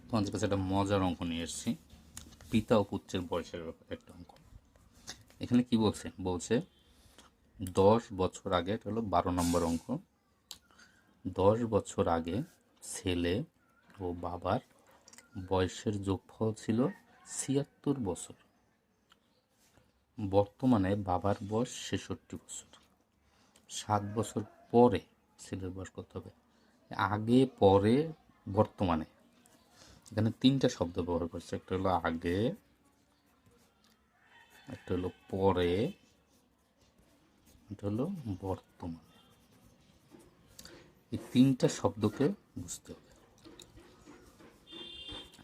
তোমাদের কাছে একটা মজার অঙ্ক নিয়ে এসেছি, পিতা ও পুত্রের বয়সের একটা অঙ্ক। এখানে কি বলছে? বলছে 10 বছর আগে, এটা হলো 12 নম্বর অঙ্ক। 10 বছর আগে ছেলে ও বাবার বয়সের যোগফল ছিল 76 বছর। বর্তমানে বাবার বয়স 66 বছর। 7 বছর পরে ছেলের বয়স কত হবে? আগে, পরে, বর্তমানে। এখানে 3টা শব্দ ব্যবহার করছে। একটা হলো আগে, একটা হলো পরে, এটা হলো বর্তমানে। এই 3টা শব্দকে বুঝতে হবে।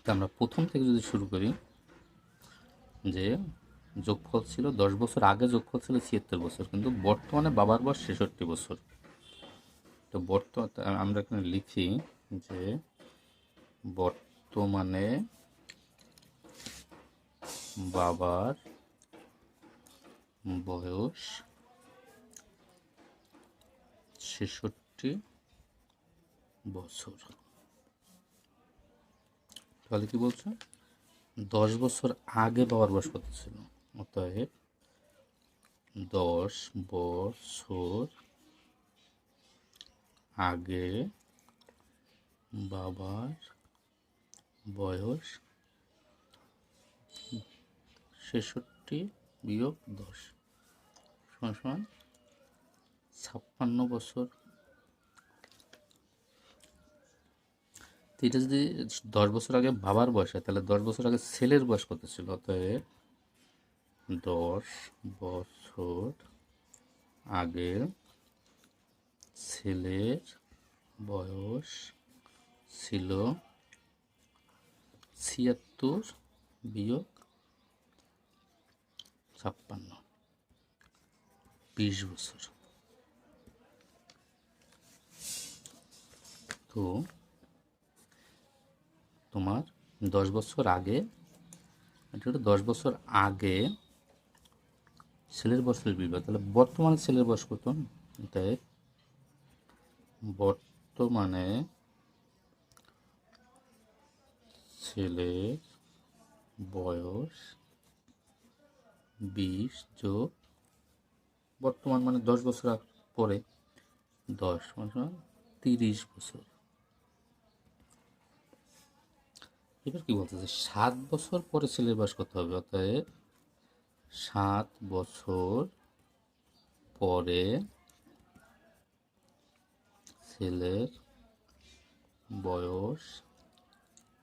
তা আমরা প্রথম থেকে যদি শুরু করি, যে যোগফল ছিল 10 বছর আগে, যোগফল ছিল 76 বছর, কিন্তু বর্তমানে বাবার বয়স 66 বছর। তো আমরা এখানে লিখি যে বর্তমানে বাবার বয়স 66 বছর। তাহলে কি বলছো? 10 বছর আগে বাবার বয়স কত ছিল? অতএব 10 বছর আগে বাবার বয়স 66 - 10 সমান 56 বছর। এটা যদি 10 বছর আগে বাবার বয়স হয়, তাহলে 10 বছর আগে ছেলের বয়স কত ছিল? অতএব 10 বছর আগে ছেলের বয়স ছিল 76 - 56, 20 বছর। তো তোমার 10 বছর আগে, এটা হলো 10 বছর আগে ছেলের বয়সের বিভাগ। তাহলে বর্তমানে ছেলের বয়স কত? তাই বর্তমানে ছেলের বয়স 20 যোগ বর্তমান, মানে 10 বছর পরে, 10 মানে 30 বছর। এবার কি বলতেছে? 7 বছর পরে ছেলের বয়স কত হবে? অতএব 7 বছর পরে ছেলের বয়স